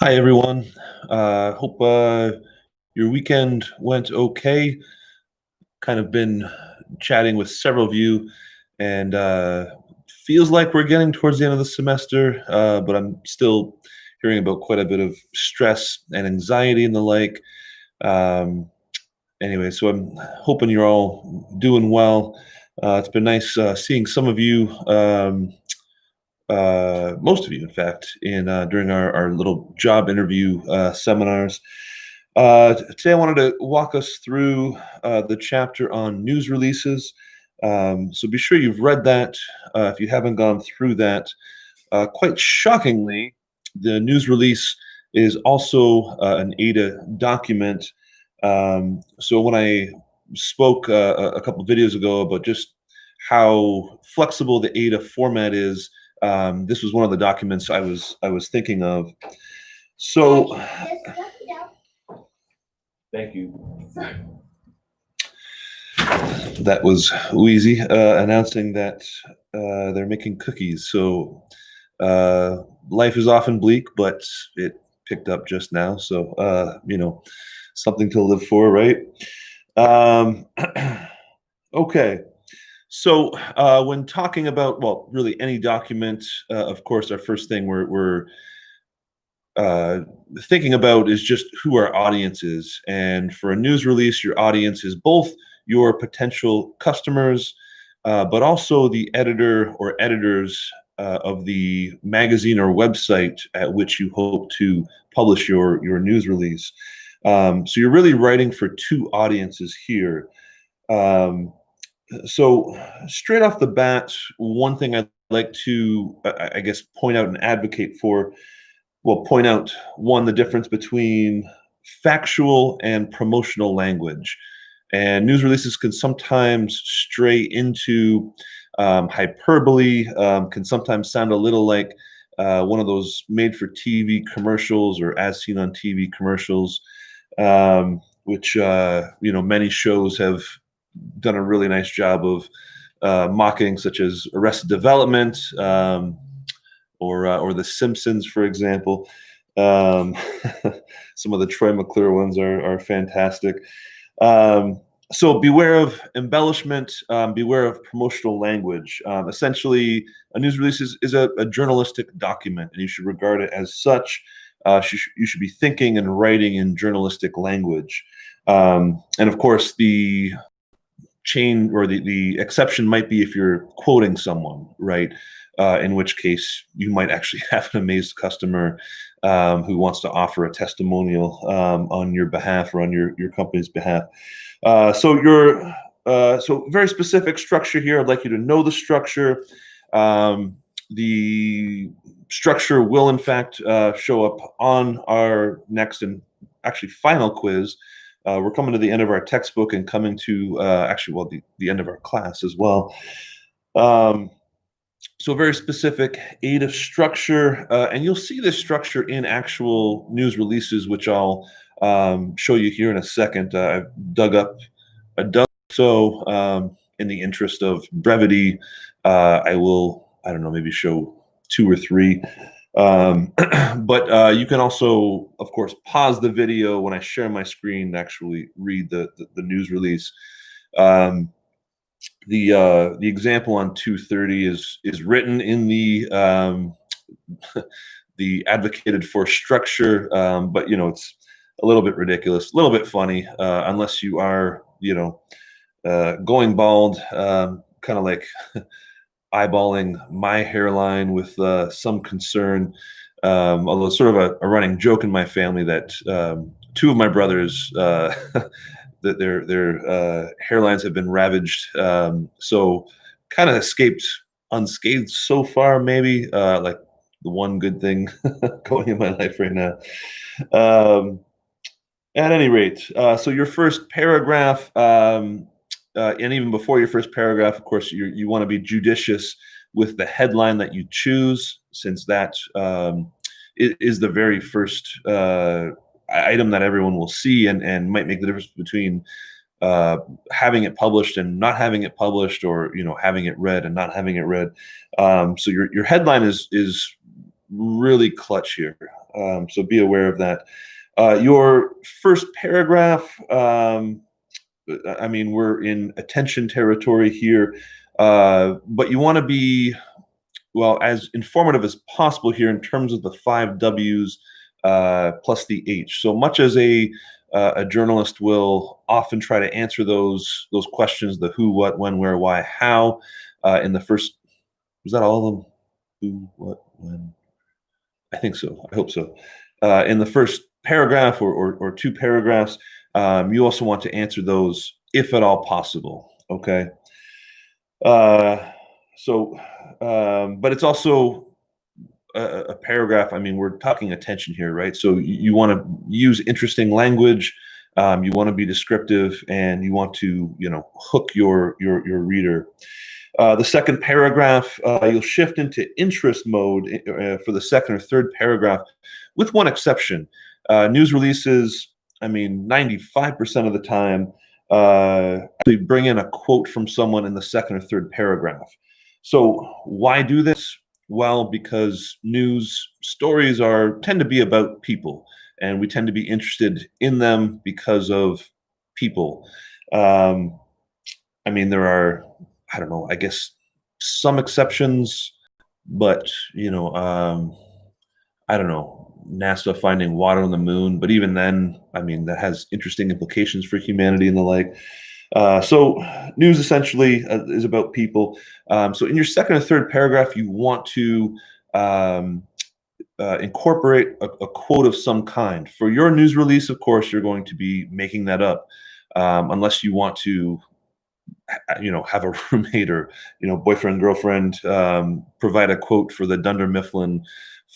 Hi, everyone. Hope your weekend went okay. Kind of been chatting with several of you, and feels like we're getting towards the end of the semester, but I'm still hearing about quite a bit of stress and anxiety and the like. Um, anyway, so I'm hoping you're all doing well. It's been nice seeing some of you. Most of you, in fact, in during our little job interview seminars. Today, I wanted to walk us through the chapter on news releases. So be sure you've read that. If you haven't gone through that, quite shockingly, the news release is also an ADA document. So when I spoke a couple of videos ago about just how flexible the ADA format is, this was one of the documents I was thinking of. So, thank you. That was Wheezy announcing that they're making cookies. So life is often bleak, but it picked up just now. So something to live for, right? Um, okay. So when talking about, well, really any document, of course, our first thing we're uh, thinking about is just who our audience is. And for a news release, your audience is both your potential customers, but also the editor or editors of the magazine or website at which you hope to publish your news release. So you're really writing for two audiences here. Um, so straight off the bat, one thing I'd like to, I guess, point out and advocate for, well, point out one, the difference between factual and promotional language. And news releases can sometimes stray into hyperbole, can sometimes sound a little like one of those made for TV commercials or as seen on TV commercials, which, many shows have done a really nice job of mocking, such as Arrested Development, or The Simpsons, for example. Um, some of the Troy McClure ones are fantastic. So beware of embellishment, beware of promotional language. Essentially, a news release is a journalistic document, and you should regard it as such. You should be thinking and writing in journalistic language. And of course, the chain or the exception might be if you're quoting someone, right? In which case you might actually have an amazed customer who wants to offer a testimonial on your behalf or on your company's behalf. So very specific structure here. I'd like you to know the structure. The structure will in fact show up on our next and actually final quiz. We're coming to the end of our textbook and coming to the end of our class as well. So very specific ADA structure, and you'll see this structure in actual news releases, which I'll show you here in a second. I've dug up a dozen. So in the interest of brevity, I will, I don't know, maybe show two or three. But you can also, of course, pause the video when I share my screen to actually read the news release. The example on 230 is written in the the advocated for structure, but it's a little bit ridiculous, a little bit funny, unless you are going bald, kind of like eyeballing my hairline with some concern. Although it's sort of a running joke in my family that two of my brothers that their hairlines have been ravaged. So kind of escaped unscathed so far, maybe like the one good thing going in my life right now. Um, at any rate, so your first paragraph, and even before your first paragraph, of course, you want to be judicious with the headline that you choose, since that is the very first item that everyone will see and might make the difference between uh, having it published and not having it published, or having it read and not having it read. So your headline is really clutch here. So be aware of that. Your first paragraph. I mean, we're in attention territory here, but you want to be, well, as informative as possible here in terms of the five W's plus the H. So much as a journalist will often try to answer those questions: the who, what, when, where, why, how. In the first, was that all of them? Who, what, when? I think so. I hope so. In the first paragraph, or two paragraphs, you also want to answer those if at all possible. Okay. Uh, so, but it's also a paragraph. I mean, we're talking attention here, right? So you want to use interesting language. You want to be descriptive, and you want to, hook your reader. The second paragraph, you'll shift into interest mode for the second or third paragraph, with one exception. News releases, I mean, 95% of the time, actually bring in a quote from someone in the second or third paragraph. So why do this? Well, because news stories tend to be about people, and we tend to be interested in them because of people. Um, I mean, there are, I don't know, I guess some exceptions, but I don't know, NASA finding water on the moon, but even then, I mean, that has interesting implications for humanity and the like. So news essentially is about people. So in your second or third paragraph, you want to um, incorporate a quote of some kind. For your news release, of course, you're going to be making that up, unless you want to have a roommate, or boyfriend, girlfriend, provide a quote for the Dunder Mifflin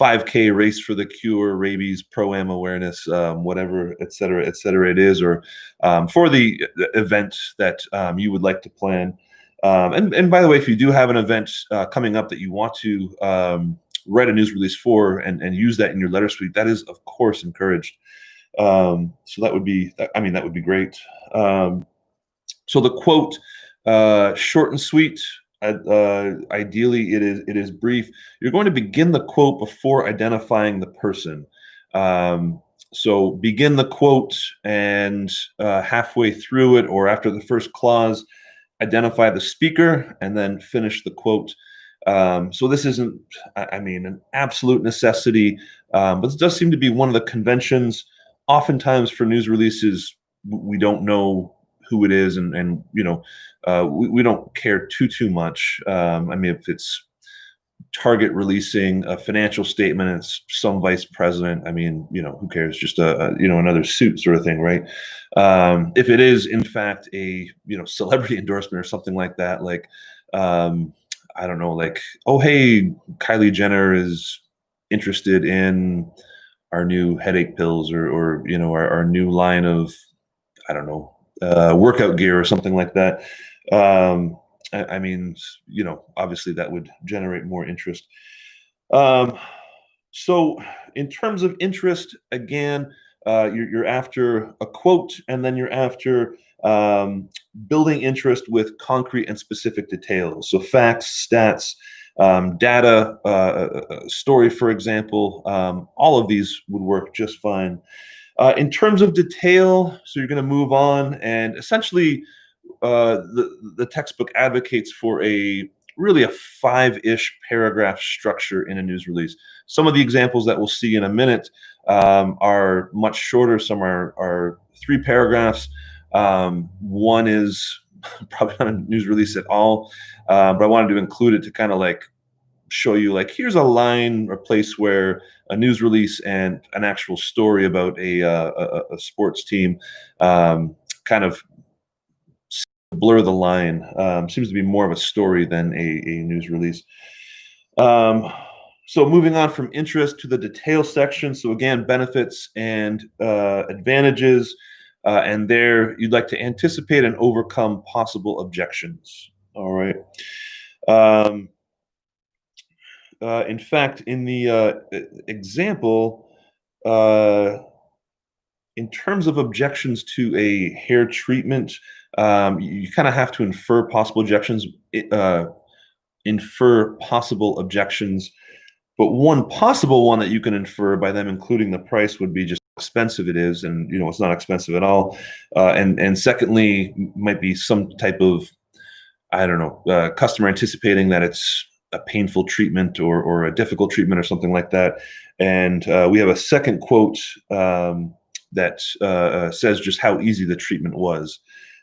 5K race for the cure, rabies, pro-am awareness, whatever, et cetera it is, or for the event that you would like to plan. And by the way, if you do have an event coming up that you want to write a news release for, and use that in your letter suite, that is of course encouraged. So that would be, I mean, that would be great. So the quote, short and sweet. Ideally, it is brief. You're going to begin the quote before identifying the person. Um, so begin the quote, and halfway through it, or after the first clause, identify the speaker, and then finish the quote. So this isn't, I mean, an absolute necessity, but it does seem to be one of the conventions. Oftentimes for news releases, we don't know who it is, and we don't care too much. I mean, if it's Target releasing a financial statement, it's some vice president, I mean, who cares? Just another suit sort of thing, right? If it is in fact a celebrity endorsement or something like that, like I don't know, like, oh hey, Kylie Jenner is interested in our new headache pills, or our new line of, I don't know, workout gear or something like that. I mean, obviously that would generate more interest. Um, so, in terms of interest, again, you're after a quote, and then you're after building interest with concrete and specific details. So, facts, stats, data, story, for example, all of these would work just fine. In terms of detail, so you're going to move on, and essentially, the textbook advocates for really a five-ish paragraph structure in a news release. Some of the examples that we'll see in a minute are much shorter. Some are three paragraphs. One is probably not a news release at all, but I wanted to include it to kind of like show you, like, here's a line or place where a news release and an actual story about a sports team kind of blur the line. Seems to be more of a story than a news release. So moving on from interest to the detail section. So again, benefits and advantages. And there you'd like to anticipate and overcome possible objections. All right. Um, in fact, in the example, uh, in terms of objections to a hair treatment, you kind of have to infer possible objections. But one possible one that you can infer by them including the price would be just how expensive it is, and it's not expensive at all. And secondly, might be some type of, I don't know, customer anticipating that it's a painful treatment or a difficult treatment or something like that. And we have a second quote that says just how easy the treatment was.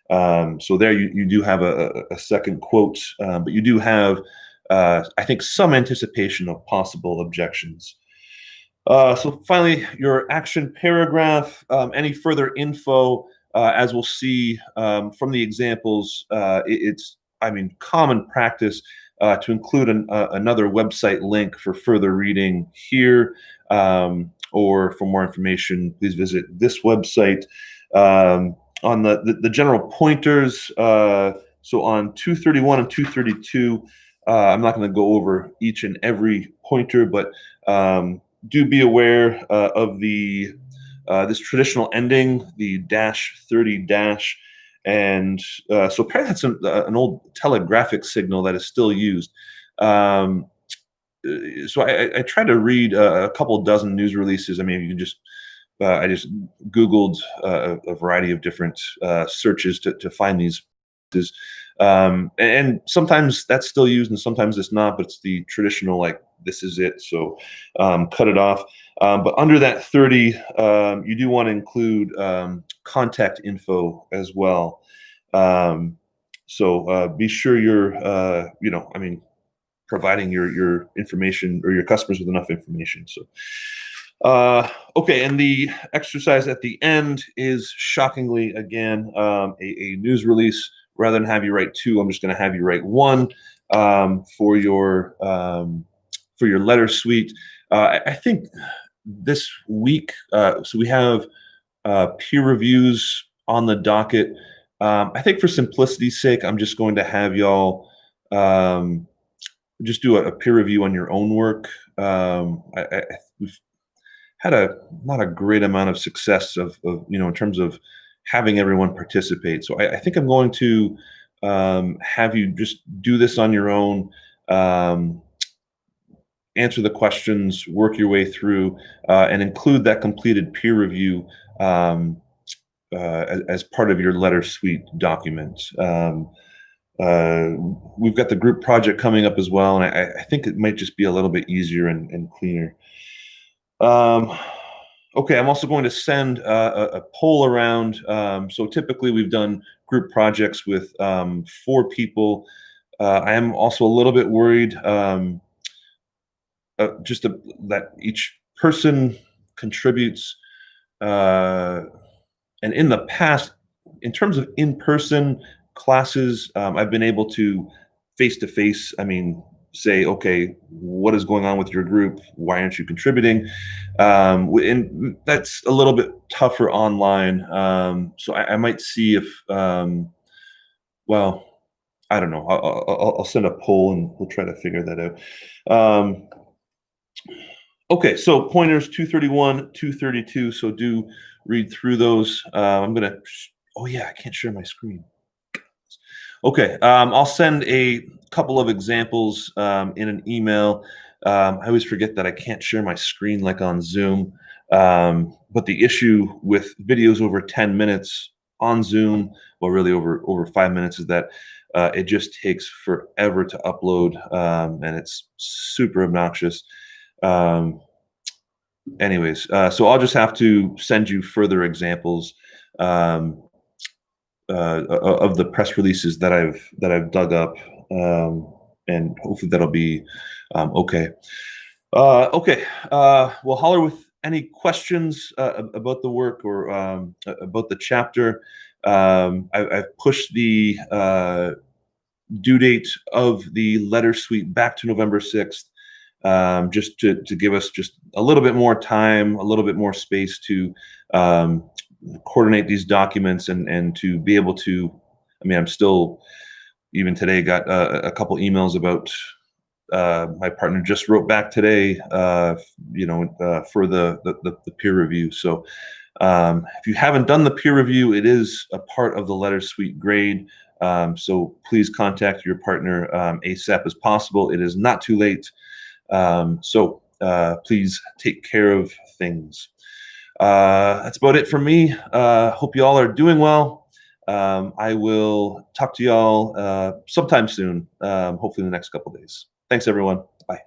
So there you do have a second quote, but you do have, I think, some anticipation of possible objections. So finally, your action paragraph, any further info, as we'll see from the examples, it's, I mean, common practice to include another website link for further reading here, or for more information, please visit this website. On the general pointers, so on 231 and 232, I'm not going to go over each and every pointer, but do be aware of the this traditional ending, the -30 dash, and so apparently that's an old telegraphic signal that is still used. So I tried to read a couple dozen news releases. I mean, you can just I just Googled a variety of different searches to find these. And sometimes that's still used and sometimes it's not, but it's the traditional, like, this is it. So cut it off. But under that 30, you do want to include contact info as well. So be sure you're, I mean, providing your information or your customers with enough information. So okay, and the exercise at the end is shockingly, again, a news release. Rather than have you write two, I'm just going to have you write one for your letter suite. I think this week, so we have peer reviews on the docket. I think for simplicity's sake, I'm just going to have y'all just do a peer review on your own work. We've had not a great amount of success of in terms of having everyone participate. So I think I'm going to have you just do this on your own, answer the questions, work your way through, and include that completed peer review as part of your letter suite document. We've got the group project coming up as well, and I think it might just be a little bit easier and cleaner. Okay, I'm also going to send a poll around. So typically we've done group projects with 4 people. I am also a little bit worried that each person contributes. And in the past, in terms of in-person classes, I've been able to face-to-face, I mean, say, okay, what is going on with your group? Why aren't you contributing? And that's a little bit tougher online. So I might see if, well, I don't know. I'll send a poll and we'll try to figure that out. Okay, so pointers 231, 232. So do read through those. I'm gonna. Oh yeah, I can't share my screen. Okay, I'll send a couple of examples in an email. I always forget that I can't share my screen like on Zoom. But the issue with videos over 10 minutes on Zoom, well, really over 5 minutes, is that it just takes forever to upload, and it's super obnoxious. Anyways, so I'll just have to send you further examples of the press releases that I've dug up, and hopefully that'll be okay. Okay. Well, holler with any questions about the work or about the chapter. I've pushed the due date of the letter suite back to November 6th, just to give us just a little bit more time, a little bit more space to coordinate these documents and to be able to, I mean, I'm still, even today, got a couple emails about my partner just wrote back today, for the peer review. So If you haven't done the peer review, it is a part of the letter suite grade. So please contact your partner ASAP as possible. It is not too late. Please take care of things. That's about it for me. Hope you all are doing well. I will talk to y'all sometime soon, hopefully in the next couple days. Thanks, everyone. Bye.